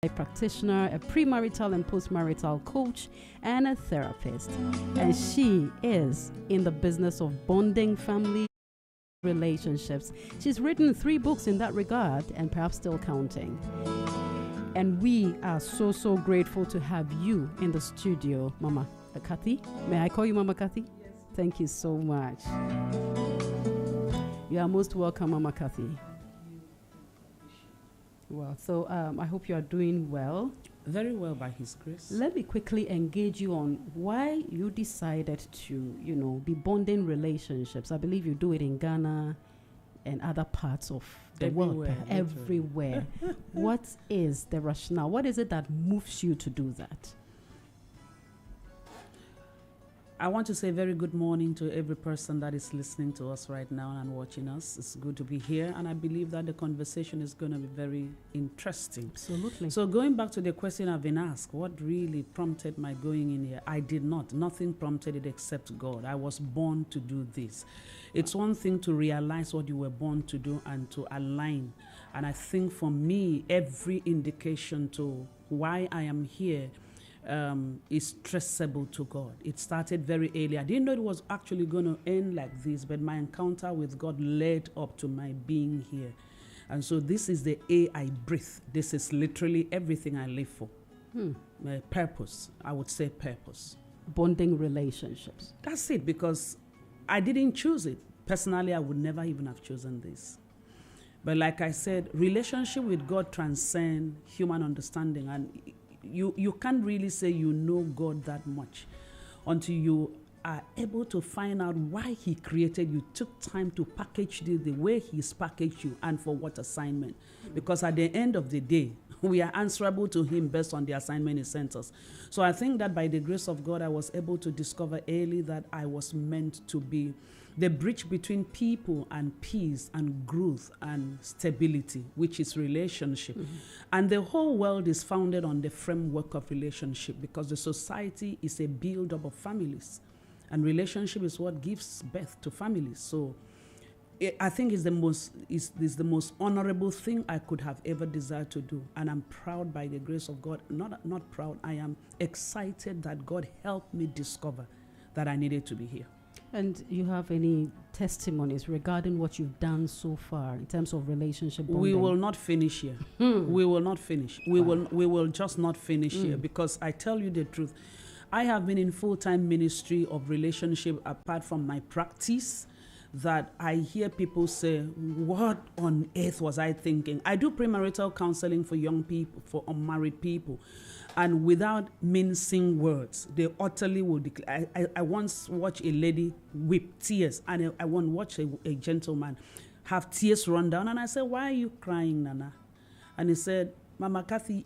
a practitioner, a premarital and postmarital coach, and a therapist. And she is in the business of bonding family relationships. She's written 3 books in that regard and perhaps still counting. And we are so grateful to have you in the studio, Mama Kathy. May I call you Mama Kathy? Yes. Thank you so much. You are most welcome, Mama Kathy. Well, so I hope you are doing well. Very well, by His grace. Let me quickly engage you on why you decided to, be bonding relationships. I believe you do it in Ghana and other parts of the world. Everywhere. What is the rationale? What is it that moves you to do that? I want to say very good morning to every person that is listening to us right now and watching us. It's good to be here, and I believe that the conversation is going to be very interesting. Absolutely. So going back to the question I've been asked, what really prompted my going in here? I did not. Nothing prompted it except God. I was born to do this. It's one thing to realize what you were born to do and to align. And I think for me, every indication to why I am here is traceable to God. It started very early. I didn't know it was actually going to end like this, but my encounter with God led up to my being here. And so this is the air I breathe. This is literally everything I live for. My purpose, I would say purpose. Bonding relationships. That's it, because I didn't choose it. Personally, I would never even have chosen this. But like I said, relationship with God transcends human understanding, and you can't really say you know God that much until you are able to find out why He created you, took time to package you the way He's packaged you, and for what assignment. Because at the end of the day, we are answerable to Him based on the assignment He sent us. So I think that by the grace of God, I was able to discover early that I was meant to be the bridge between people and peace and growth and stability, which is relationship. And the whole world is founded on the framework of relationship, because the society is a build-up of families, and relationship is what gives birth to families. So I think it's the most honorable thing I could have ever desired to do, and I'm proud by the grace of God. Not proud, I am excited that God helped me discover that I needed to be here. And you have any testimonies regarding what you've done so far in terms of relationship bonding? We will not finish here. We will not finish. We will just not finish here, because I tell you the truth. I have been in full-time ministry of relationship apart from my practice, that I hear people say, what on earth was I thinking? I do premarital counseling for young people, for unmarried people. And without mincing words, they utterly will declare. I once watched a lady weep tears, and I once watched a gentleman have tears run down. And I said, why are you crying, Nana? And he said, Mama Kathy,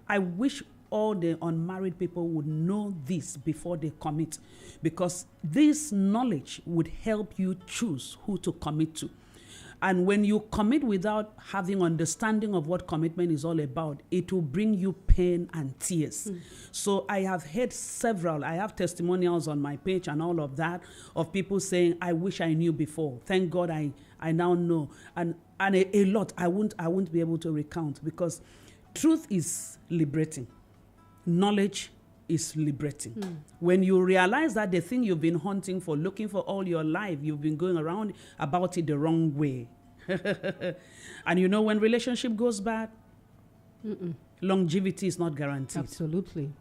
I wish all the unmarried people would know this before they commit, because this knowledge would help you choose who to commit to. And when you commit without having understanding of what commitment is all about, it will bring you pain and tears. So I have heard several, I have testimonials on my page and all of that, of people saying, I wish I knew before. Thank God I now know. And a lot I won't be able to recount, because truth is liberating. Knowledge is liberating. When you realize that the thing you've been hunting for, looking for all your life, you've been going around about it the wrong way. And when relationship goes bad, longevity is not guaranteed. Absolutely.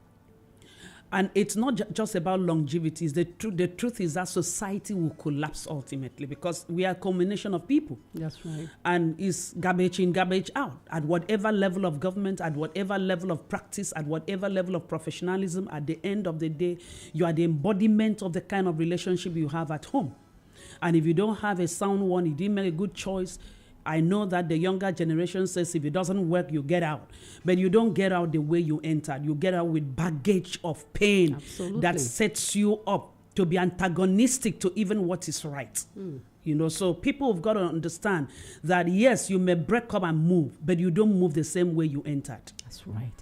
And it's not just about longevity. The truth is that society will collapse ultimately, because we are a combination of people. That's right. And it's garbage in, garbage out. At whatever level of government, at whatever level of practice, at whatever level of professionalism, at the end of the day, you are the embodiment of the kind of relationship you have at home. And if you don't have a sound one, you didn't make a good choice. I know that the younger generation says if it doesn't work, you get out. But you don't get out the way you entered. You get out with baggage of pain. Absolutely. That sets you up to be antagonistic to even what is right. So people have got to understand that, yes, you may break up and move, but you don't move the same way you entered. That's right.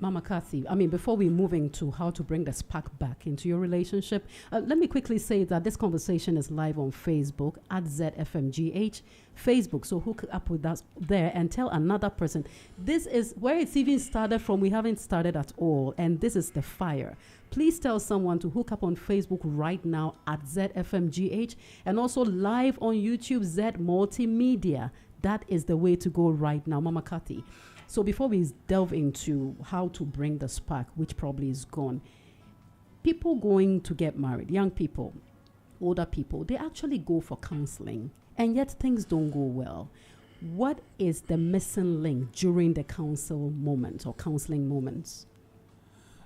Mama Kathy, I mean, before we move into how to bring the spark back into your relationship, let me quickly say that this conversation is live on Facebook at ZFMGH Facebook. So hook up with us there and tell another person. This is where it's even started from. We haven't started at all. And this is the fire. Please tell someone to hook up on Facebook right now at ZFMGH and also live on YouTube, Z Multimedia. That is the way to go right now, Mama Kathy. So before we delve into how to bring the spark, which probably is gone, people going to get married, young people, older people, they actually go for counseling, and yet things don't go well. What is the missing link during the counsel moments or counseling moments?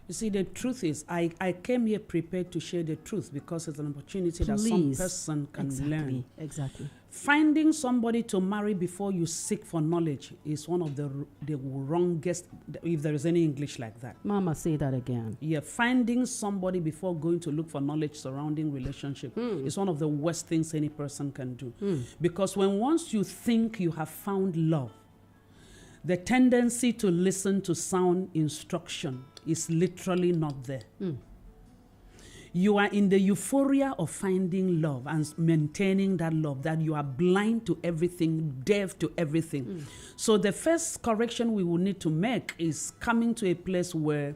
You see, the truth is, I came here prepared to share the truth because it's an opportunity that some person can learn. Exactly. Finding somebody to marry before you seek for knowledge is one of the wrongest, if there is any English like that. Mama, say that again. Yeah, finding somebody before going to look for knowledge surrounding relationship is one of the worst things any person can do. Because once you think you have found love, the tendency to listen to sound instruction is literally not there. You are in the euphoria of finding love and maintaining that love, that you are blind to everything, deaf to everything. So the first correction we will need to make is coming to a place where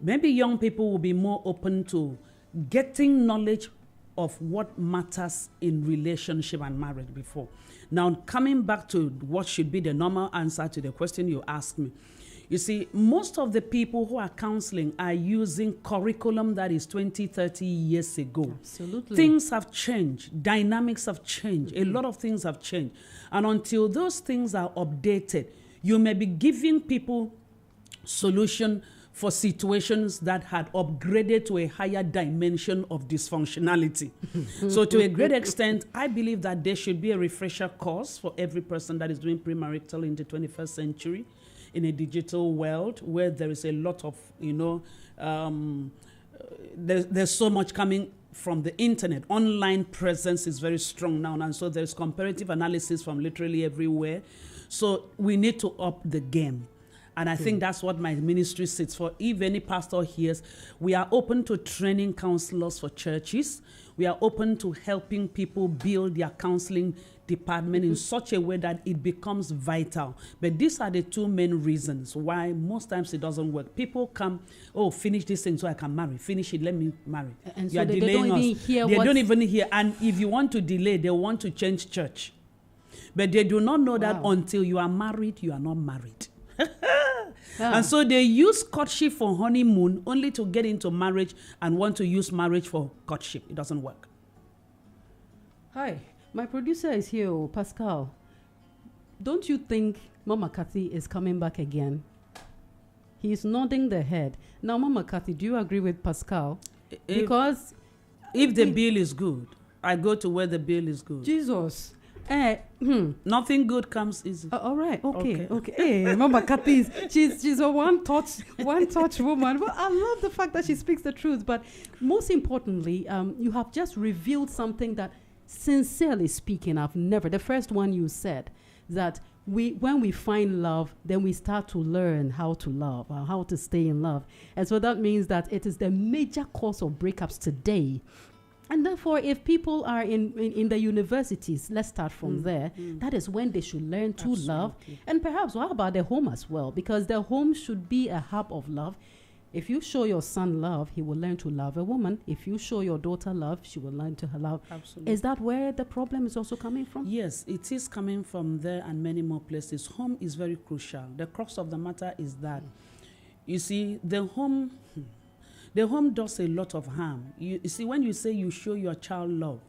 maybe young people will be more open to getting knowledge of what matters in relationship and marriage before. Now, coming back to what should be the normal answer to the question you asked me. You see, most of the people who are counseling are using curriculum that is 20, 30 years ago. Absolutely. Things have changed. Dynamics have changed. A lot of things have changed. And until those things are updated, you may be giving people solution for situations that had upgraded to a higher dimension of dysfunctionality. So to a great extent, I believe that there should be a refresher course for every person that is doing premarital in the 21st century. In a digital world where there is a lot of, there's so much coming from the internet. Online presence is very strong now, and so there's comparative analysis from literally everywhere. So we need to up the game. And I think that's what my ministry sits for. If any pastor hears, we are open to training counselors for churches. We are open to helping people build their counseling department in such a way that it becomes vital. But these are the two main reasons why most times it doesn't work. People come, finish this thing so I can marry. Finish it, let me marry. And you so are they delaying don't us. even hear They don't even hear. And if you want to delay, they want to change church. But they do not know that until you are married, you are not married. And so they use courtship for honeymoon only to get into marriage and want to use marriage for courtship. It doesn't work. Hi, my producer is here, Pascal. Don't you think Mama Kathy is coming back again? He's nodding the head. Now, Mama Kathy, do you agree with Pascal? Because if the bill is good, I go to where the bill is good. Jesus. Nothing good comes easy. All right. Okay. Hey, Mama Kathy, she's a one touch woman. Well, I love the fact that she speaks the truth. But most importantly, you have just revealed something that, sincerely speaking, I've never. The first one you said that when we find love, then we start to learn how to love, or how to stay in love, and so that means that it is the major cause of breakups today. And therefore, if people are in the universities, let's start from there, that is when they should learn to love. And perhaps, how about the home as well? Because the home should be a hub of love. If you show your son love, he will learn to love a woman. If you show your daughter love, she will learn to love. Absolutely. Is that where the problem is also coming from? Yes, it is coming from there and many more places. Home is very crucial. The crux of the matter is that, you see, the home does a lot of harm. You see, when you say you show your child love,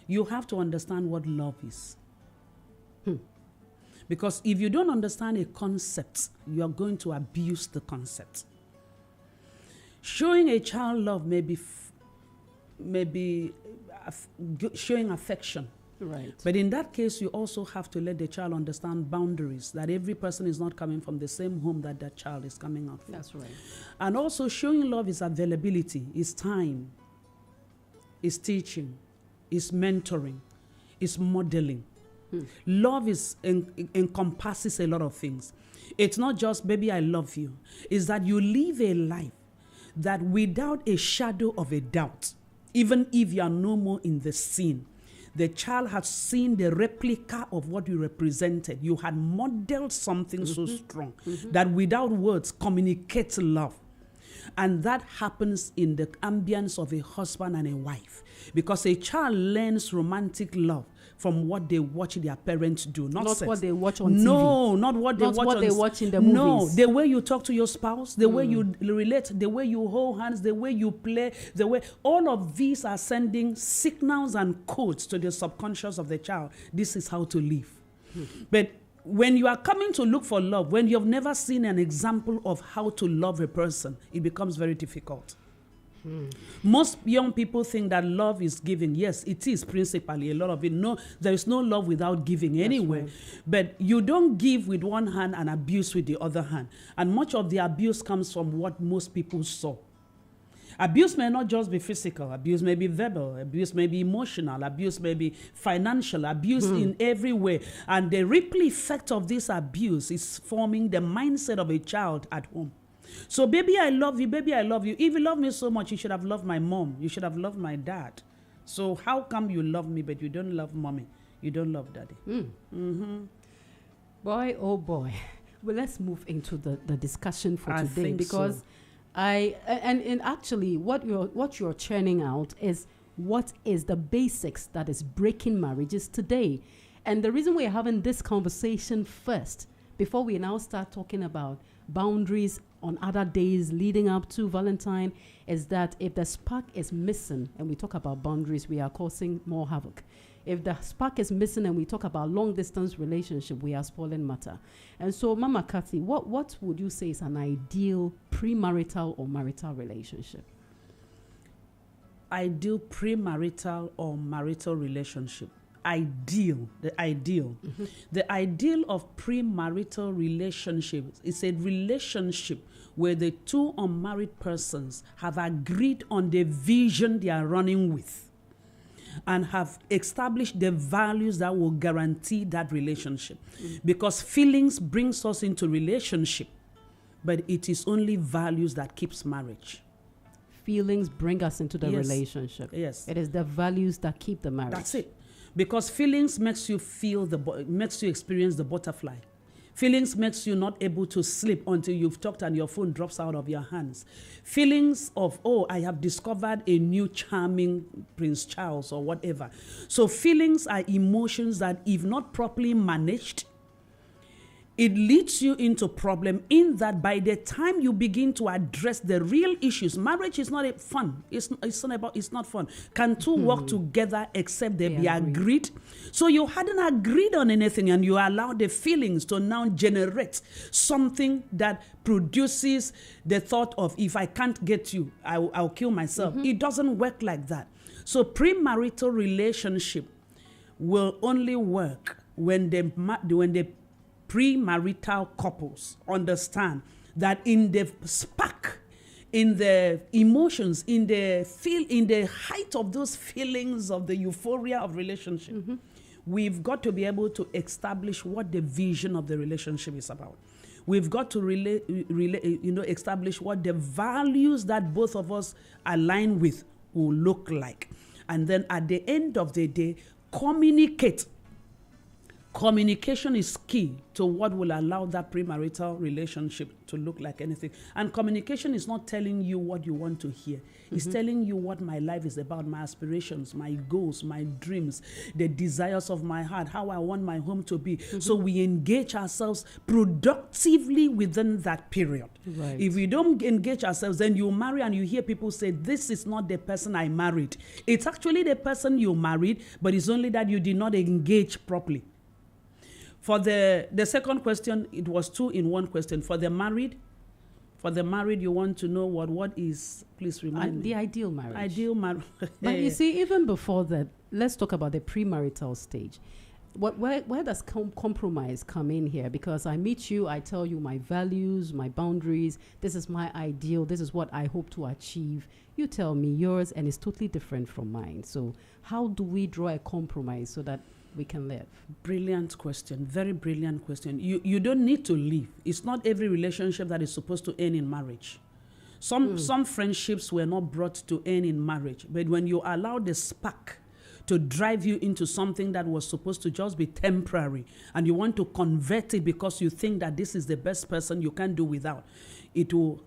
you have to understand what love is. Because if you don't understand a concept, you are going to abuse the concept. Showing a child love may be showing affection. Right. But in that case, you also have to let the child understand boundaries, that every person is not coming from the same home that that child is coming out from. That's right. And also showing love is availability, is time, is teaching, is mentoring, is modeling. Love encompasses a lot of things. It's not just, baby, I love you. It's that you live a life that without a shadow of a doubt, even if you are no more in the scene, the child has seen the replica of what you represented. You had modeled something so strong that without words communicates love. And that happens in the ambience of a husband and a wife. Because a child learns romantic love from what they watch their parents do, not what they watch on TV. No, not what they watch in the movies. No, the way you talk to your spouse, the way you relate, the way you hold hands, the way you play, the way all of these are sending signals and codes to the subconscious of the child. This is how to live. But when you are coming to look for love, when you have never seen an example of how to love a person, it becomes very difficult. Most young people think that love is giving. Yes, it is principally a lot of it. No, there is no love without giving anyway. Right. But you don't give with one hand and abuse with the other hand. And much of the abuse comes from what most people saw. Abuse may not just be physical. Abuse may be verbal. Abuse may be emotional. Abuse may be financial. Abuse in every way. And the ripple effect of this abuse is forming the mindset of a child at home. So, baby, I love you. Baby, I love you. If you love me so much, you should have loved my mom. You should have loved my dad. So how come you love me, but you don't love mommy? You don't love daddy? Boy, oh boy. Well, let's move into the discussion for today, because so. And actually what you're churning out is what is the basics that is breaking marriages today. And the reason we're having this conversation first, before we now start talking about boundaries on other days leading up to Valentine, is that if the spark is missing, and we talk about boundaries, we are causing more havoc. If the spark is missing and we talk about long distance relationship, we are spoiling matter. And so, Mama Kathy, what would you say is an ideal premarital or marital relationship? Ideal premarital or marital relationship. The ideal of premarital relationship is a relationship where the two unmarried persons have agreed on the vision they are running with and have established the values that will guarantee that relationship. Because feelings brings us into relationship, but it is only values that keeps marriage. Feelings bring us into the relationship. Yes. It is the values that keep the marriage. That's it. Because feelings makes you makes you experience the butterfly. Feelings makes you not able to sleep until you've talked and your phone drops out of your hands. Feelings of, oh, I have discovered a new charming Prince Charles or whatever. So feelings are emotions that, if not properly managed, it leads you into problem, in that by the time you begin to address the real issues, marriage is not fun. It's not fun. Can two work together except they be agreed? So you hadn't agreed on anything, and you allow the feelings to now generate something that produces the thought of, if I can't get you, I'll kill myself. It doesn't work like that. So premarital relationship will only work when the premarital couples understand that in the spark, in the emotions, in the height of those feelings of the euphoria of relationship, we've got to be able to establish what the vision of the relationship is about. We've got to establish what the values that both of us align with will look like. And then at the end of the day, communicate. Communication is key to what will allow that premarital relationship to look like anything. And communication is not telling you what you want to hear. It's telling you what my life is about, my aspirations, my goals, my dreams, the desires of my heart, how I want my home to be. So we engage ourselves productively within that period. Right. If we don't engage ourselves, then you marry and you hear people say, this is not the person I married. It's actually the person you married, but it's only that you did not engage properly. For the second question, it was two in one question. For the married, you want to know what is, please remind me. The ideal marriage. Ideal marriage. But you see, even before that, let's talk about the premarital stage. Where does compromise come in here? Because I meet you, I tell you my values, my boundaries, this is my ideal, this is what I hope to achieve. You tell me yours, and it's totally different from mine. So how do we draw a compromise so that we can live? Brilliant question. Very brilliant question. You don't need to leave. It's not every relationship that is supposed to end in marriage. Some friendships were not brought to end in marriage. But when you allow the spark to drive you into something that was supposed to just be temporary, and you want to convert it because you think that this is the best person you can do without, it will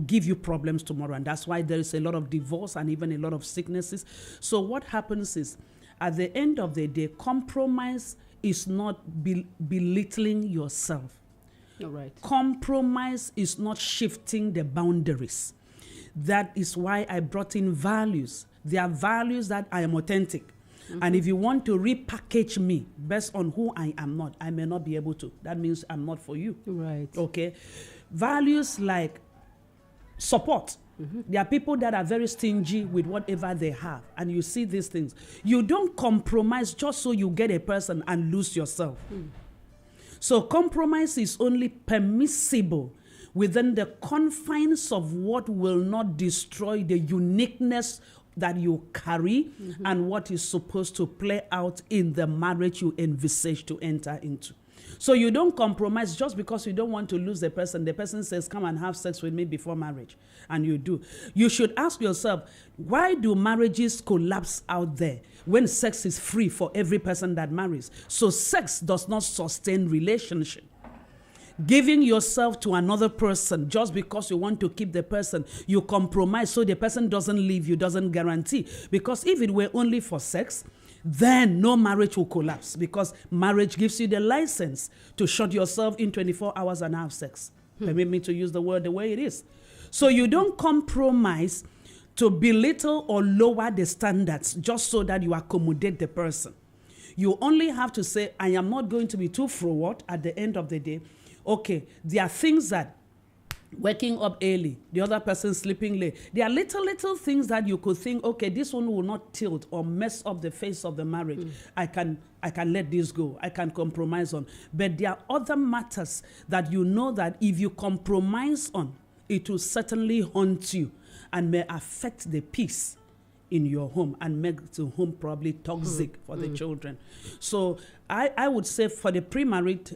give you problems tomorrow. And that's why there is a lot of divorce and even a lot of sicknesses. So what happens is, at the end of the day, compromise is not belittling yourself. All right. Compromise is not shifting the boundaries. That is why I brought in values. There are values that I am authentic. And if you want to repackage me based on who I am not, I may not be able to. That means I'm not for you. Right. Okay. Values like support. There are people that are very stingy with whatever they have. And you see these things. You don't compromise just so you get a person and lose yourself. So compromise is only permissible within the confines of what will not destroy the uniqueness that you carry and what is supposed to play out in the marriage you envisage to enter into. So you don't compromise just because you don't want to lose the person. The person says, come and have sex with me before marriage. And you do. You should ask yourself, why do marriages collapse out there when sex is free for every person that marries? So sex does not sustain relationship. Giving yourself to another person just because you want to keep the person, you compromise so the person doesn't leave you, doesn't guarantee. Because if it were only for sex, then no marriage will collapse, because marriage gives you the license to shut yourself in 24 hours and have sex. Permit me to use the word the way it is. So you don't compromise to belittle or lower the standards just so that you accommodate the person. You only have to say, I am not going to be too forward at the end of the day. Okay, there are things that waking up early, the other person sleeping late. There are little things that you could think, okay, this one will not tilt or mess up the face of the marriage. I can let this go. I can compromise on. But there are other matters that you know that if you compromise on, it will certainly haunt you and may affect the peace in your home and make the home probably toxic for the children. So I would say for the pre-married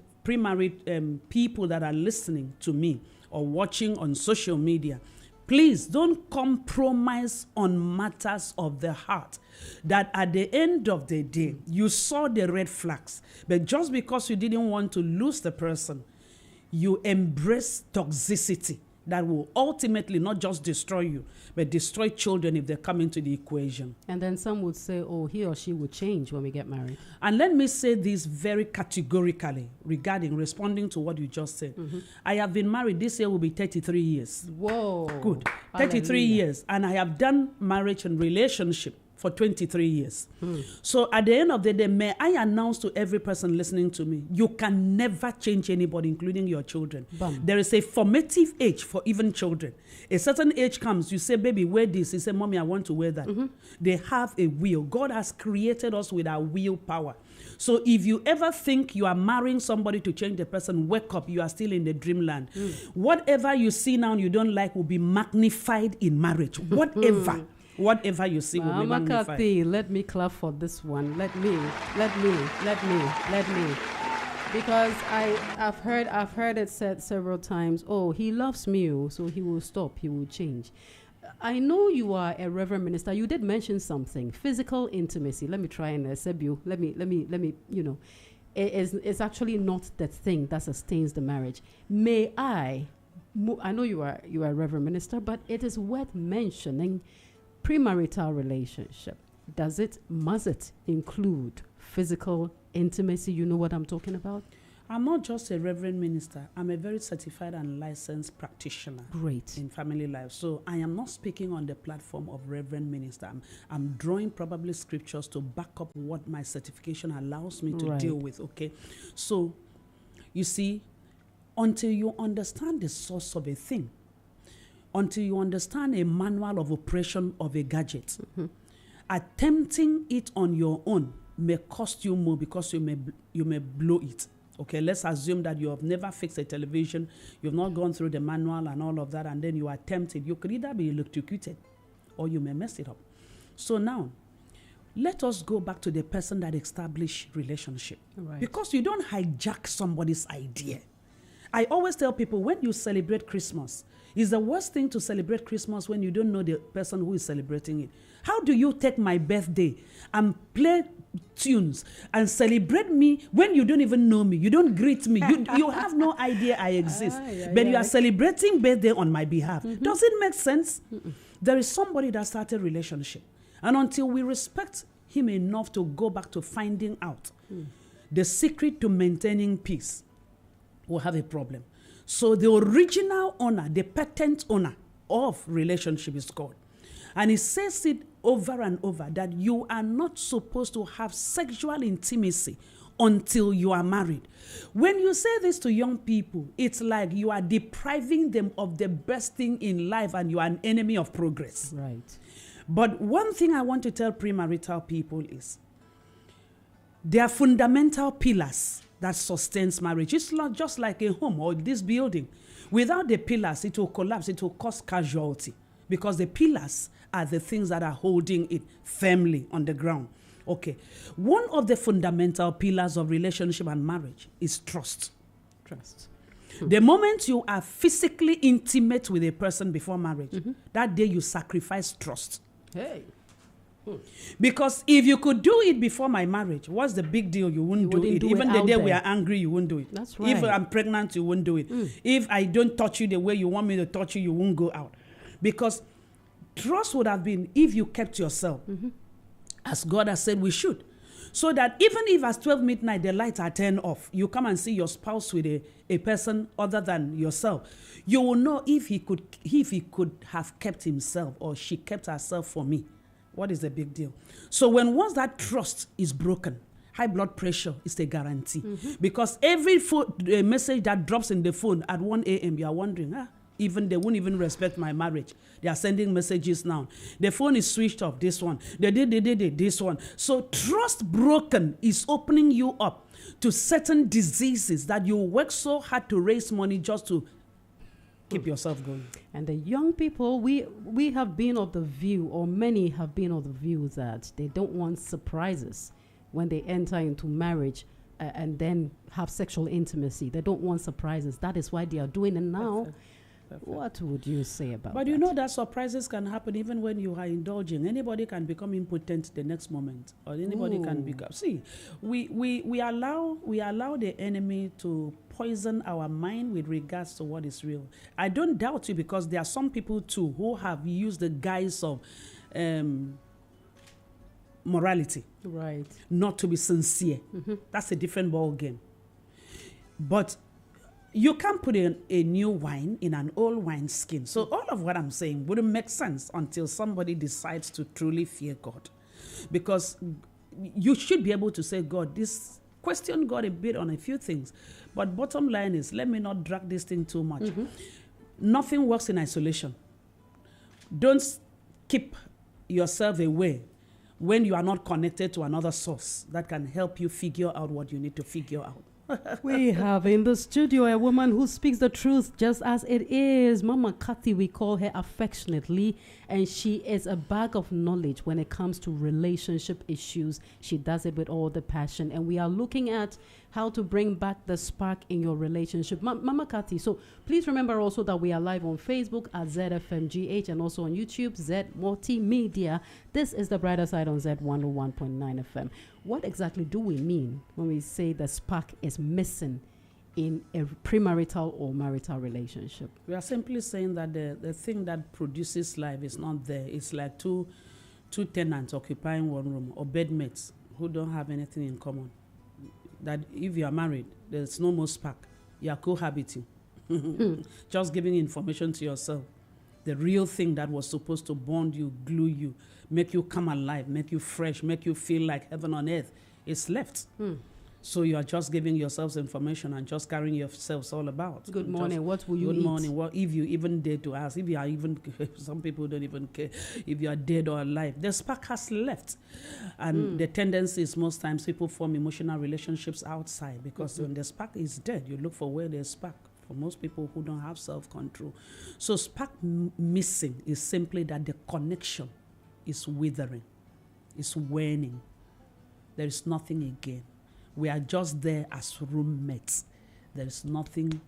people that are listening to me or watching on social media, please don't compromise on matters of the heart. That at the end of the day, you saw the red flags, but just because you didn't want to lose the person, you embrace toxicity that will ultimately not just destroy you, but destroy children if they come into the equation. And then some would say, oh, he or she will change when we get married. And let me say this very categorically regarding responding to what you just said. I have been married. This year will be 33 years. Whoa. Good. 33 years. And I have done marriage and relationship for 23 years. So at the end of the day, may I announce to every person listening to me, you can never change anybody, including your children. Bum. There is a formative age for even children. A certain age comes, you say, baby, wear this. He say, mommy, I want to wear that. They have a will. God has created us with our willpower. So if you ever think you are marrying somebody to change the person, wake up, you are still in the dreamland. Whatever you see now you don't like will be magnified in marriage. Whatever you see will be magnified. Kathy, let me clap for this one. Let me. Because I've heard it said several times, oh, he loves me, so he will stop, he will change. I know you are a reverend minister. You did mention something, physical intimacy. Let me try and seb you. Let me, it's actually not the thing that sustains the marriage. May I know you are a reverend minister, but it is worth mentioning premarital relationship. Must it include physical intimacy? You know what I'm talking about? I'm not just a reverend minister. I'm a very certified and licensed practitioner. Great. In family life. So I am not speaking on the platform of reverend minister. I'm drawing probably scriptures to back up what my certification allows me to deal with. Okay. So you see, until you understand the source of a thing, until you understand a manual of operation of a gadget, attempting it on your own may cost you more because you may blow it. Okay, let's assume that you have never fixed a television, you've not gone through the manual and all of that, and then you attempt it. You could either be electrocuted or you may mess it up. So now, let us go back to the person that established relationship. Right. Because you don't hijack somebody's idea. I always tell people, when you celebrate Christmas, it's the worst thing to celebrate Christmas when you don't know the person who is celebrating it. How do you take my birthday and play tunes and celebrate me when you don't even know me? You don't greet me. You have no idea I exist. But you are celebrating birthday on my behalf. Does it make sense? There is somebody that started relationship. And until we respect him enough to go back to finding out the secret to maintaining peace, we'll have a problem. So the original owner, the patent owner of relationship is God. And he says it over and over that you are not supposed to have sexual intimacy until you are married. When you say this to young people, it's like you are depriving them of the best thing in life and you are an enemy of progress. Right. But one thing I want to tell premarital people is there are fundamental pillars that sustains marriage. It's not just like a home or this building. Without the pillars, it will collapse. It will cause casualty because the pillars are the things that are holding it firmly on the ground. Okay. One of the fundamental pillars of relationship and marriage is trust. Trust. The moment you are physically intimate with a person before marriage, that day you sacrifice trust. Hey. Because if you could do it before my marriage, what's the big deal? You wouldn't do it. Even the day we are angry, you wouldn't do it. That's right. If I'm pregnant, you wouldn't do it. If I don't touch you the way you want me to touch you, you won't go out. Because trust would have been if you kept yourself, as God has said we should. So that even if at 12 midnight the lights are turned off, you come and see your spouse with a person other than yourself, you will know if he could have kept himself or she kept herself for me. What is the big deal? So once that trust is broken, high blood pressure is a guarantee. Because every message that drops in the phone at 1 a.m., you are wondering, even they won't even respect my marriage. They are sending messages now. The phone is switched off, this one. They did this one. So trust broken is opening you up to certain diseases that you work so hard to raise money just to keep yourself going. And the young people, we have been of the view, or many have been of the view, that they don't want surprises when they enter into marriage and then have sexual intimacy. They don't want surprises. That is why they are doing it now. Perfect. What would you say about that? But you know that surprises can happen even when you are indulging. Anybody can become impotent the next moment, or anybody can become. See, we allow the enemy to poison our mind with regards to what is real. I don't doubt you, because there are some people too who have used the guise of morality, right, not to be sincere. That's a different ball game. But you can't put a new wine in an old wine skin. So all of what I'm saying wouldn't make sense until somebody decides to truly fear God. Because you should be able to say, God, this question God a bit on a few things. But bottom line is, let me not drag this thing too much. Nothing works in isolation. Don't keep yourself away when you are not connected to another source that can help you figure out what you need to figure out. We have in the studio a woman who speaks the truth just as it is. Mama Kathy, we call her affectionately, and she is a bag of knowledge when it comes to relationship issues. She does it with all the passion, and we are looking at how to bring back the spark in your relationship. Mama Kathy, so please remember also that we are live on Facebook at ZFMGH and also on YouTube, Z Multimedia. This is The Brighter Side on Z101.9 FM. What exactly do we mean when we say the spark is missing in a premarital or marital relationship? We are simply saying that the thing that produces life is not there. It's like two tenants occupying one room, or bedmates who don't have anything in common. That if you are married, there's no more spark. You are cohabiting. Just giving information to yourself. The real thing that was supposed to bond you, glue you, make you come alive, make you fresh, make you feel like heaven on earth is left. So you are just giving yourselves information and just carrying yourselves all about. Good morning, what will you eat? Good morning, what if you even dare to ask, if you are even, some people don't even care, if you are dead or alive. The spark has left. And the tendency is most times people form emotional relationships outside, because when the spark is dead, you look for where there's spark. For most people who don't have self-control. So spark missing is simply that the connection is withering. is waning. There is nothing again. We are just there as roommates. There is nothing.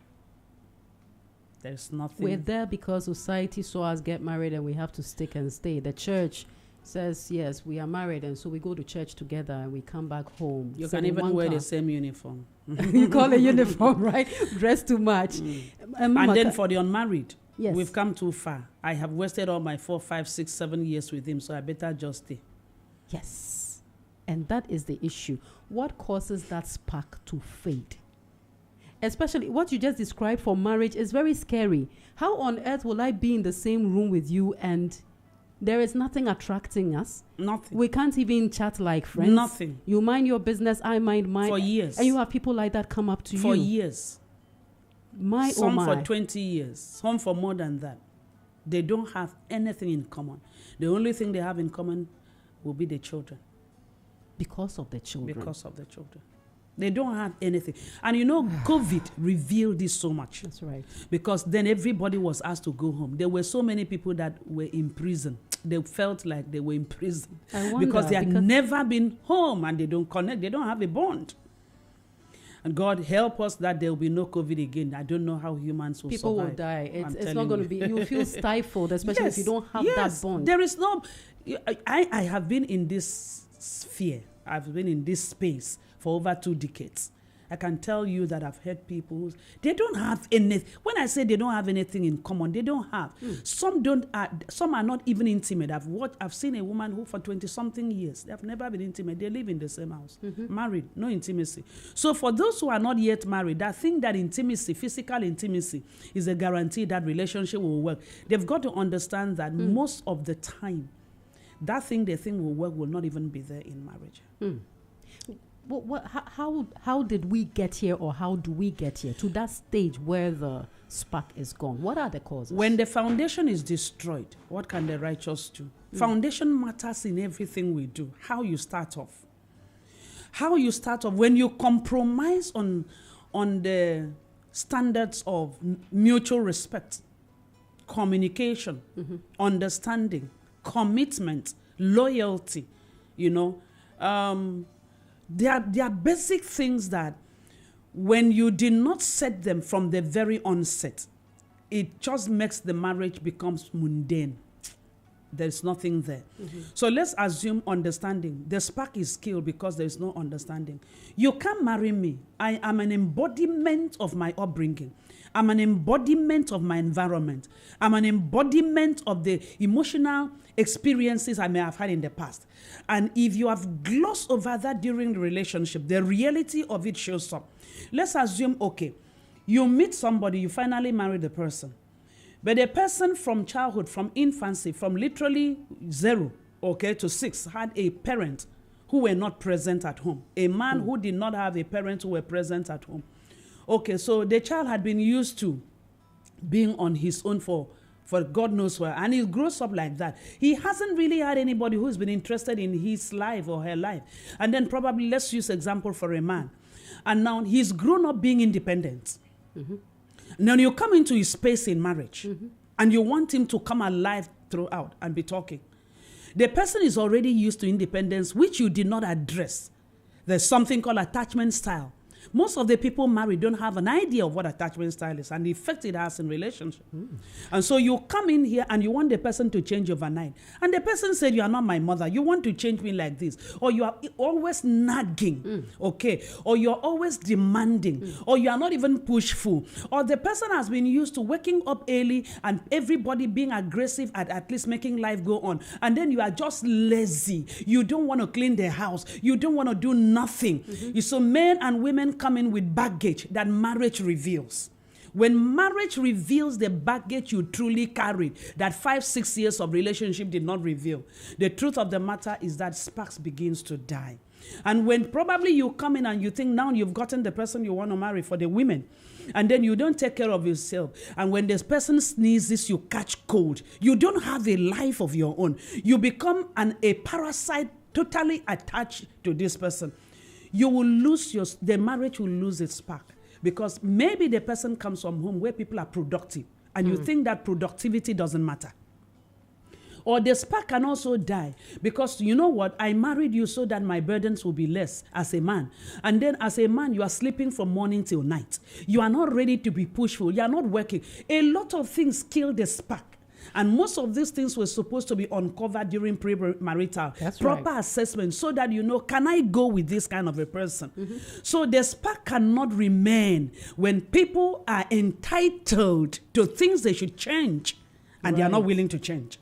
There is nothing. We're there because society saw us get married and we have to stick and stay. The church says, yes, we are married, and so we go to church together and we come back home. You can even wear the same uniform. You call it uniform, right? Dress too much. And then for the unmarried, yes, we've come too far. I have wasted all my 4, 5, 6, 7 years with him, so I better just stay. Yes. And that is the issue. What causes that spark to fade? Especially what you just described for marriage is very scary. How on earth will I be in the same room with you and there is nothing attracting us? Nothing. We can't even chat like friends. Nothing. You mind your business, I mind mine. For years. And you have people like that come up to you. For years. My Some oh my. for 20 years. Some for more than that. They don't have anything in common. The only thing they have in common will be the children. Because of the children. Because of the children. They don't have anything. And you know, COVID revealed this so much. That's right. Because then everybody was asked to go home. There were so many people that were in prison. They felt like they were in prison. I wonder, because they had never been home and they don't connect. They don't have a bond. And God help us that there will be no COVID again. I don't know how humans will people survive. Will die. It's not going to be. You feel stifled, especially if you don't have that bond. There is no. I have been in this sphere. I've been in this space for over 2 decades. I can tell you that I've heard people, they don't have anything. When I say they don't have anything in common, they don't have. Some don't. Some are not even intimate. I've seen a woman who for 20-something years, they have never been intimate. They live in the same house, married, no intimacy. So for those who are not yet married, that think that intimacy, physical intimacy, is a guarantee that relationship will work. They've got to understand that most of the time, that thing they think will work will not even be there in marriage. How did we get here, or how do we get here to that stage where the spark is gone? What are the causes? When the foundation is destroyed, what can the righteous do? Foundation matters in everything we do. How you start off. How you start off. When you compromise on the standards of mutual respect, communication, understanding, commitment, loyalty, you know, there are basic things that when you did not set them from the very onset, it just makes the marriage becomes mundane. There's nothing there. So let's assume understanding. The spark is killed because there is no understanding. You can't marry me. I am an embodiment of my upbringing. I'm an embodiment of my environment. I'm an embodiment of the emotional experiences I may have had in the past. And if you have glossed over that during the relationship, the reality of it shows up. Let's assume, okay, you meet somebody, you finally marry the person. But the person from childhood, from infancy, from literally 0, okay, to 6, had a parent who were not present at home. A man who did not have a parent who were present at home. Okay, so the child had been used to being on his own for God knows where, and he grows up like that. He hasn't really had anybody who's been interested in his life or her life. And then probably, let's use example for a man. And now he's grown up being independent. Now you come into his space in marriage, and you want him to come alive throughout and be talking. The person is already used to independence, which you did not address. There's something called attachment style. Most of the people married don't have an idea of what attachment style is and the effect it has in relationship. And so you come in here and you want the person to change overnight. And the person said, you are not my mother. You want to change me like this. Or you are always nagging, okay? Or you are always demanding. Or you are not even pushful. Or the person has been used to waking up early and everybody being aggressive at least making life go on. And then you are just lazy. You don't want to clean the house. You don't want to do nothing. So men and women come in with baggage that marriage reveals. When marriage reveals the baggage you truly carried, that 5-6 years of relationship did not reveal, the truth of the matter is that sparks begins to die. And when probably you come in and you think now you've gotten the person you want to marry, for the women, and then you don't take care of yourself, and when this person sneezes, you catch cold. You don't have a life of your own. You become a parasite totally attached to this person. You will lose the marriage will lose its spark, because maybe the person comes from home where people are productive and you think that productivity doesn't matter. Or the spark can also die because you know what? I married you so that my burdens will be less as a man. And then as a man, you are sleeping from morning till night. You are not ready to be pushful. You are not working. A lot of things kill the spark. And most of these things were supposed to be uncovered during premarital proper assessment so that you know, can I go with this kind of a person? Mm-hmm. So the spark cannot remain when people are entitled to things they should change and they are not willing to change.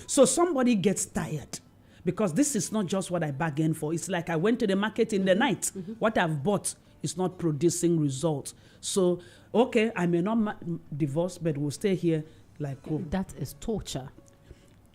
So somebody gets tired because this is not just what I bargained for. It's like I went to the market in the night. Mm-hmm. What I've bought is not producing results. So, okay, I may not divorce, but we'll stay here like home. That is torture.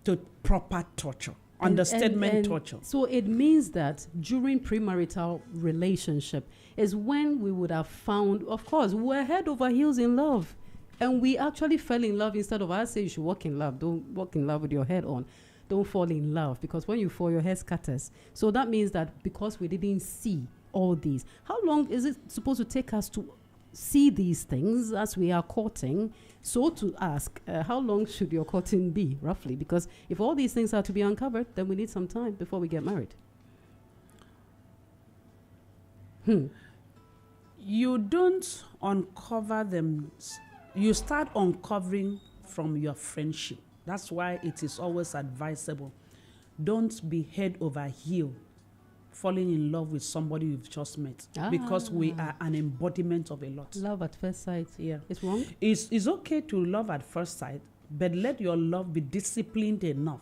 To proper torture. Understatement torture. So it means that during premarital relationship is when we would have found, of course, we're head over heels in love. And we actually fell in love instead of, I say you should walk in love. Don't walk in love with your head on. Don't fall in love because when you fall, your head scatters. So that means that because we didn't see all these, how long is it supposed to take us to see these things as we are courting? So to ask, how long should your courting be, roughly? Because if all these things are to be uncovered, then we need some time before we get married. You don't uncover them. You start uncovering from your friendship. That's why it is always advisable. Don't be head over heel falling in love with somebody you've just met because we are an embodiment of a lot. Love at first sight. Yeah. It's wrong? It's okay to love at first sight, but let your love be disciplined enough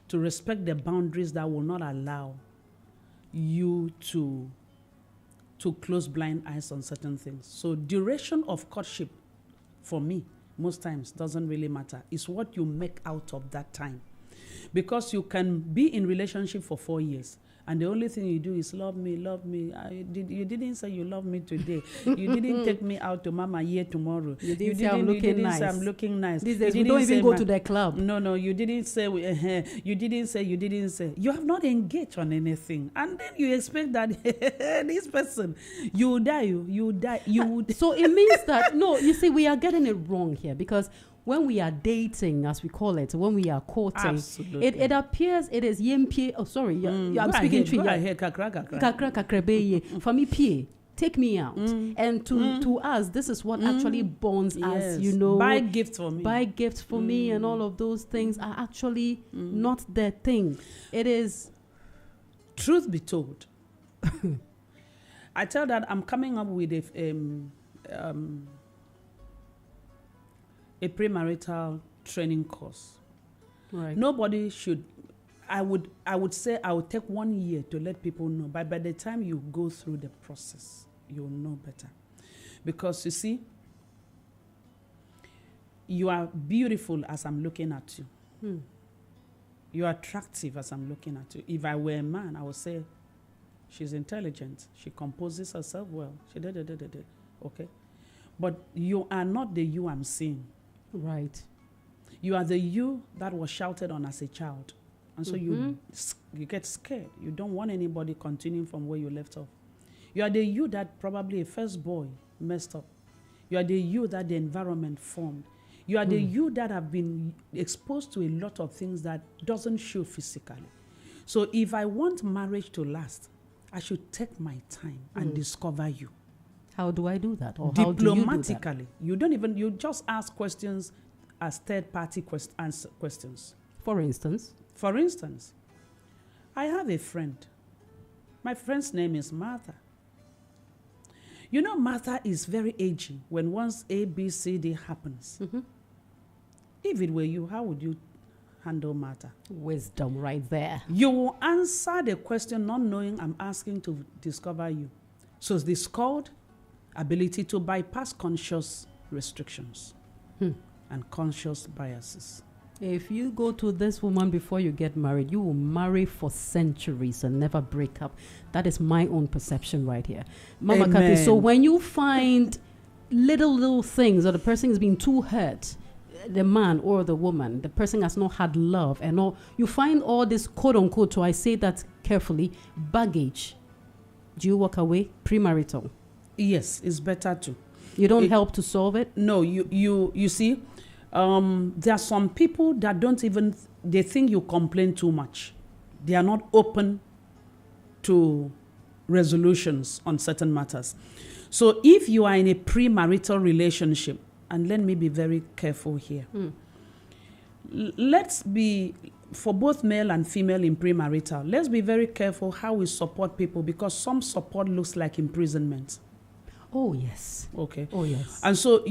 to respect the boundaries that will not allow you to close blind eyes on certain things. So duration of courtship, for me, most times doesn't really matter. It's what you make out of that time. Because you can be in relationship for 4 years and the only thing you do is love me, love me. You didn't say you love me today. You didn't take me out to Mama here tomorrow. You didn't say I'm looking nice. Say I'm looking nice. These days we don't even go to the club. No, you didn't say. You didn't say. You have not engaged on anything, and then you expect that this person, you die. So it means that no. You see, we are getting it wrong here because when we are dating, as we call it, when we are courting, it appears it is yempie. Oh, sorry, I'm speaking to you. Kakra. For me, pie. Take me out. And to us, this is what actually bonds us, you know. Buy gifts for me. Buy gifts for me and all of those things are actually not their thing. It is. Truth be told, I tell that I'm coming up with a premarital training course. Right. Nobody should. I would say I would take 1 year to let people know. But by the time you go through the process, you'll know better. Because you see, you are beautiful as I'm looking at you. You are attractive as I'm looking at you. If I were a man, I would say, she's intelligent. She composes herself well. She did. Okay? But you are not the you I'm seeing. Right. You are the you that was shouted on as a child. And so you get scared. You don't want anybody continuing from where you left off. You are the you that probably a first boy messed up. You are the you that the environment formed. You are the you that have been exposed to a lot of things that doesn't show physically. So if I want marriage to last, I should take my time and discover you. How do I do that? Or diplomatically. How do you do that? You just ask questions as third-party questions. For instance, I have a friend. My friend's name is Martha. You know, Martha is very aging when once A, B, C, D happens. If it were you, how would you handle Martha? Wisdom right there. You will answer the question not knowing I'm asking to discover you. So it's called ability to bypass conscious restrictions and conscious biases. If you go to this woman before you get married, you will marry for centuries and never break up. That is my own perception right here. Mama Kathy, so when you find little things or the person is being too hurt, the man or the woman, the person has not had love and all, you find all this quote unquote, so I say that carefully, baggage. Do you walk away premarital? Yes, it's better to. You don't help to solve it? No, you see, There are some people that don't even, they think you complain too much. They are not open to resolutions on certain matters. So if you are in a premarital relationship, and let me be very careful here. Let's be, for both male and female in premarital, let's be very careful how we support people, because some support looks like imprisonment. Oh, yes. Okay. Oh, yes. And so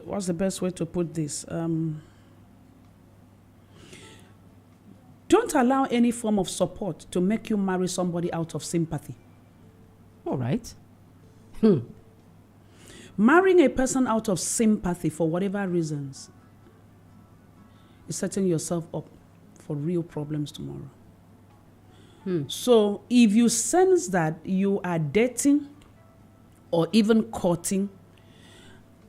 what's the best way to put this? Don't allow any form of support to make you marry somebody out of sympathy. All right. Marrying a person out of sympathy for whatever reasons is setting yourself up for real problems tomorrow. So if you sense that you are dating or even courting,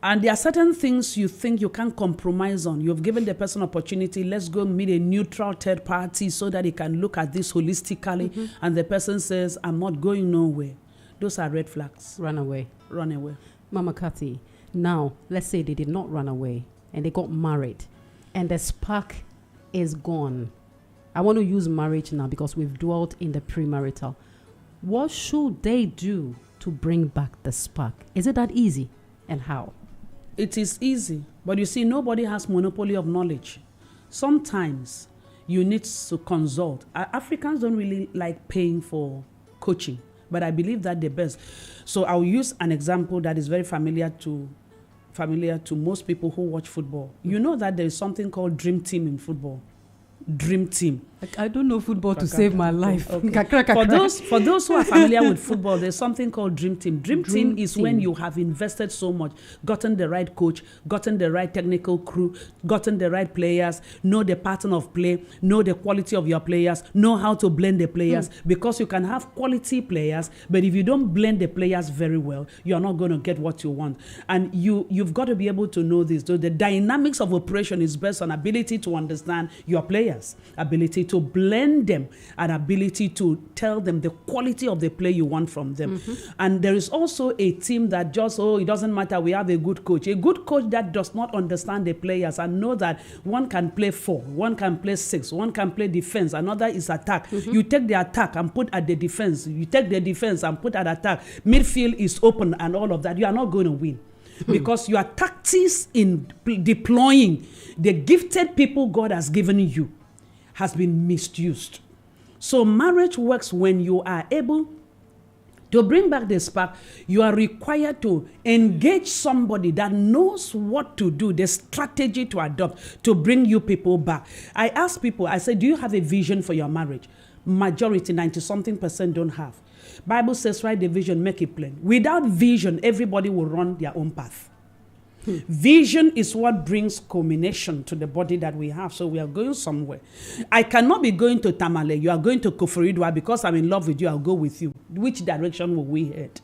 and there are certain things you think you can't compromise on, you've given the person opportunity, let's go meet a neutral third party so that he can look at this holistically, and the person says, I'm not going nowhere. Those are red flags. Run away. Run away. Mama Kathy, now, let's say they did not run away and they got married and the spark is gone. I want to use marriage now because we've dwelt in the premarital. What should they do to bring back the spark? Is it that easy? And how? It is easy, but you see, nobody has monopoly of knowledge. Sometimes you need to consult. Africans don't really like paying for coaching, but I believe that the best. So I'll use an example that is very familiar to most people who watch football. You know that there is something called dream team in football. Dream team. I don't know football to save my life. Okay. For those who are familiar with football, there's something called dream team. Dream team is when you have invested so much, gotten the right coach, gotten the right technical crew, gotten the right players, know the pattern of play, know the quality of your players, know how to blend the players, because you can have quality players, but if you don't blend the players very well, you're not going to get what you want. And you've got to be able to know this. So the dynamics of operation is based on ability to understand your players, ability to blend them, and ability to tell them the quality of the play you want from them. And there is also a team that just, it doesn't matter, we have a good coach. A good coach that does not understand the players and know that one can play 4, one can play 6, one can play defense, another is attack. You take the attack and put at the defense. You take the defense and put at attack. Midfield is open and all of that. You are not going to win. Because your tactics in deploying the gifted people God has given you has been misused. So marriage works when you are able to bring back the spark. You are required to engage somebody that knows what to do, the strategy to adopt to bring you people back. I ask people, I say, do you have a vision for your marriage? Majority, 90-something% don't have. Bible says, write the vision, make it plain. Without vision, everybody will run their own path. Vision is what brings culmination to the body that we have. So we are going somewhere. I cannot be going to Tamale. You are going to Koforidua. Because I'm in love with you, I'll go with you. Which direction will we head?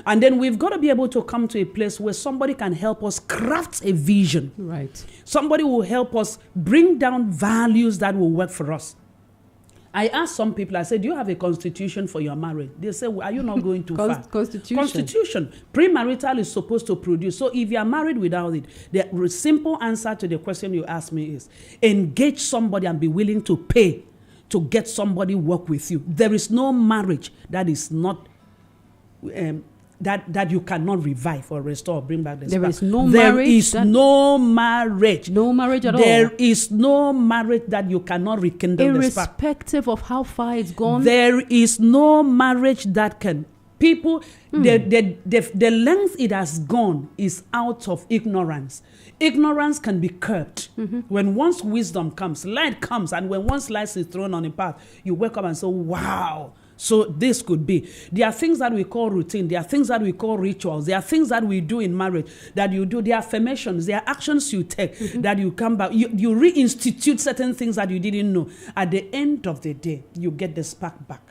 And then we've got to be able to come to a place where somebody can help us craft a vision. Right. Somebody will help us bring down values that will work for us. I asked some people, I said, do you have a constitution for your marriage? They say, well, are you not going too far? Constitution. Premarital is supposed to produce. So if you are married without it, the simple answer to the question you asked me is, engage somebody and be willing to pay to get somebody work with you. There is no marriage that is not... That you cannot revive or restore or bring back the spark. There is no marriage. No marriage. No marriage at all. There is no marriage that you cannot rekindle the spark. Irrespective of how far it's gone. There is no marriage that can. People, the length it has gone is out of ignorance. Ignorance can be curbed. When once wisdom comes, light comes, and when once light is thrown on a path, you wake up and say, wow. So this could be. There are things that we call routine. There are things that we call rituals. There are things that we do in marriage that you do. There are affirmations. There are actions you take that you come back. You reinstitute certain things that you didn't know. At the end of the day, you get the spark back.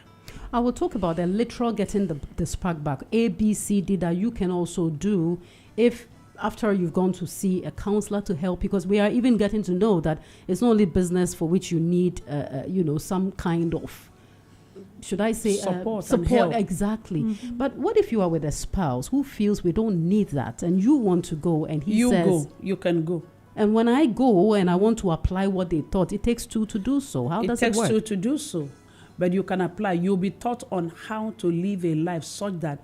I will talk about the literal getting the spark back. A, B, C, D that you can also do if after you've gone to see a counselor to help, because we are even getting to know that it's not only business for which you need, some kind of should I say, support and help. Exactly. But what if you are with a spouse who feels we don't need that and you want to go and he says... You can go. And when I go and I want to apply what they taught, it takes two to do so. How does it work? It takes two to do so. But you can apply. You'll be taught on how to live a life such that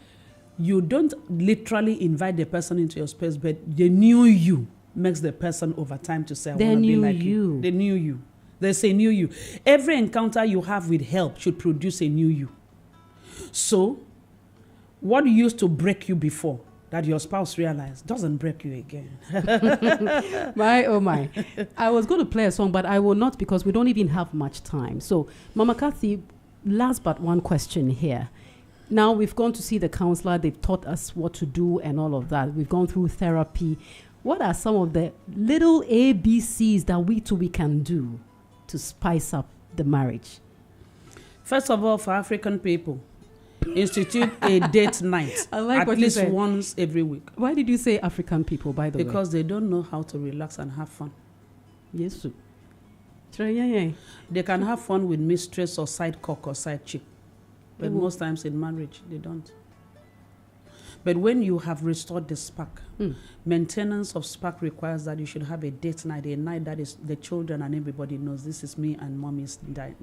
you don't literally invite the person into your space, but the new you makes the person over time to say, I want to be like you. The new you. There's a new you. Every encounter you have with help should produce a new you. So, what used to break you before that your spouse realized doesn't break you again. My, oh my. I was going to play a song, but I will not because we don't even have much time. So, Mama Kathy, last but one question here. Now, we've gone to see the counselor. They've taught us what to do and all of that. We've gone through therapy. What are some of the little ABCs that we can do to spice up the marriage? First of all, for African people, institute a date night at least once every week. Why did you say African people, by the way? Because they don't know how to relax and have fun. Yes, sir. They can have fun with mistress or side cock or side chick. But most times in marriage, they don't. But when you have restored the spark, maintenance of spark requires that you should have a date night, a night that is the children and everybody knows this is me and mommy's night.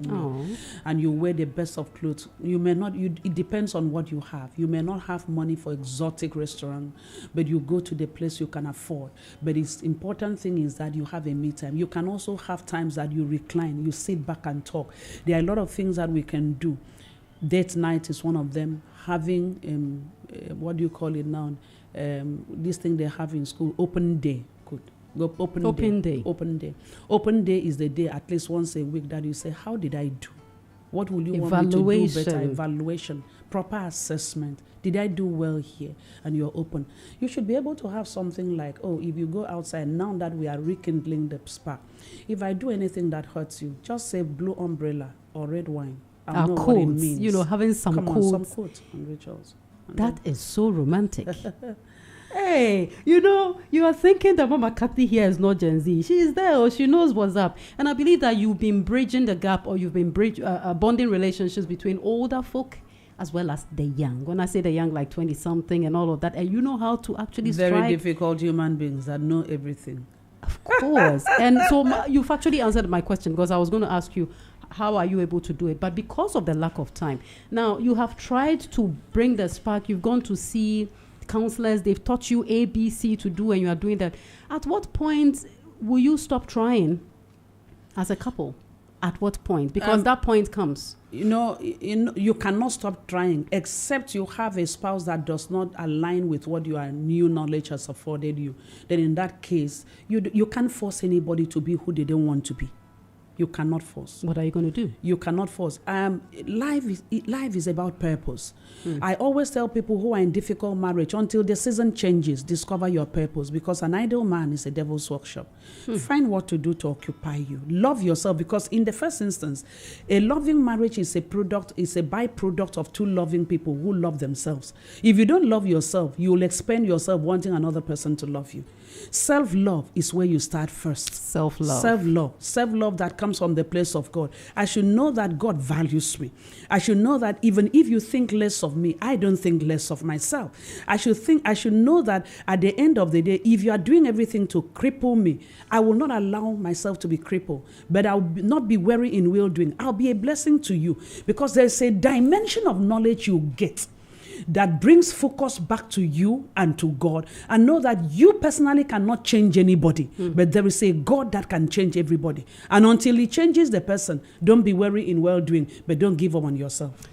And you wear the best of clothes. You may not, it depends on what you have. You may not have money for exotic restaurant, but you go to the place you can afford. But it's important thing is that you have a me time. You can also have times that you recline, you sit back and talk. There are a lot of things that we can do. Date night is one of them. Having, what do you call it now? This thing they have in school, open day. Good. Go open day. Open day. Open day is the day at least once a week that you say, how did I do? What will you want me to do better? Evaluation. Proper assessment. Did I do well here? And you're open. You should be able to have something like, oh, if you go outside, now that we are rekindling the spark, if I do anything that hurts you, just say blue umbrella or red wine. Our codes, having some codes. Some codes and rituals. That is so romantic. Hey, you are thinking that Mama Kathy here is not Gen Z. She is there, or she knows what's up. And I believe that you've been bridging the gap, or you've been bonding relationships between older folk as well as the young. When I say the young, like 20-something and all of that, and you know how to actually Very difficult human beings that know everything. Of course. And so you've actually answered my question, because I was going to ask you, how are you able to do it? But because of the lack of time, now you have tried to bring the spark. You've gone to see counselors. They've taught you A, B, C to do, and you are doing that. At what point will you stop trying as a couple? At what point? Because that point comes. You cannot stop trying except you have a spouse that does not align with what your new knowledge has afforded you. Then in that case, you can't force anybody to be who they don't want to be. You cannot force. What are you going to do? You cannot force. Life is about purpose. I always tell people who are in difficult marriage, until the season changes, discover your purpose, because an idle man is a devil's workshop. Find what to do to occupy you. Love yourself, because in the first instance, a loving marriage is a byproduct of two loving people who love themselves. If you don't love yourself, you will expend yourself wanting another person to love you. Self-love is where you start first. Self-love that comes from the place of God. I should know that God values me. I should know that even if you think less of me, I don't think less of myself. I should know that at the end of the day, if you are doing everything to cripple me, I will not allow myself to be crippled, but I'll not be weary in well doing. I'll be a blessing to you, because there's a dimension of knowledge you get that brings focus back to you and to God, and know that you personally cannot change anybody, but there is a God that can change everybody. And until he changes the person, don't be weary in well-doing, but don't give up on yourself.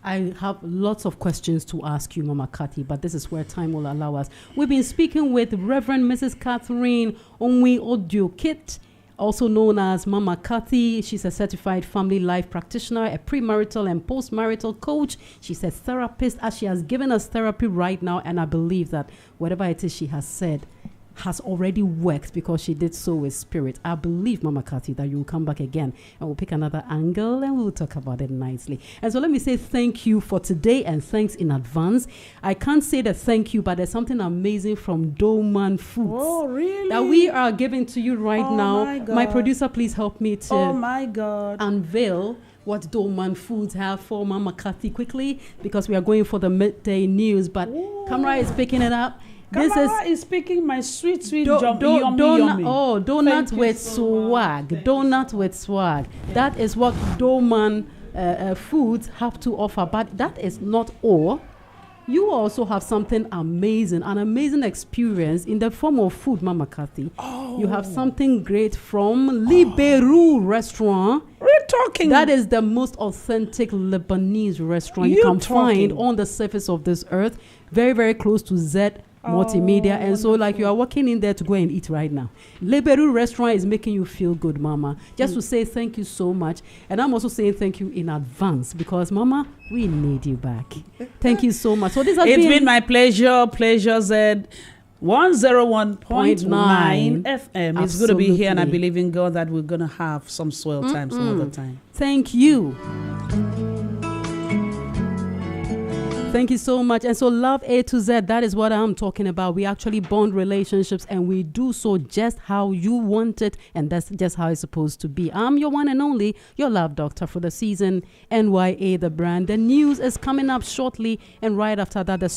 I have lots of questions to ask you, Mama Kathy, but this is where time will allow us. We've been speaking with Reverend Mrs. Catherine Onwi Odio-Kit, also known as Mama Kathy. She's a certified family life practitioner, a premarital and postmarital coach. She's a therapist, as she has given us therapy right now, and I believe that whatever it is she has said has already worked because she did so with spirit. I believe, Mama Kathy, that you will come back again and we'll pick another angle and we'll talk about it nicely. And so let me say thank you for today and thanks in advance. I can't say the thank you, but there's something amazing from Dolman Foods. Oh, really? That we are giving to you right now. My God. My producer, please help me to my God. unveil what Dolman Foods have for Mama Kathy quickly, because we are going for the midday news. But Camera is picking it up. Kamara is speaking my sweet yummy. Oh, donut with swag. Donut with swag. That is what Dolman Foods have to offer. But that is not all. You also have something amazing, an amazing experience in the form of food, Mama Kathy. You have something great from Liberou Restaurant. We're talking. That is the most authentic Lebanese restaurant you can find on the surface of this earth. Very, very close to Z Multimedia. And so like you are walking in there to go and eat right now. Liberou Restaurant is making you feel good, Mama. Just to say thank you so much. And I'm also saying thank you in advance because, Mama, we need you back. Thank you so much. So this has been my pleasure, Z. 101.9 FM. It's going to be here, and I believe in God that we're going to have some swell time some other time. Thank you. Thank you so much. And so love A to Z, that is what I'm talking about. We actually bond relationships and we do so just how you want it. And that's just how it's supposed to be. I'm your one and only, your love doctor for the season, NYA, the brand. The news is coming up shortly. And right after that, the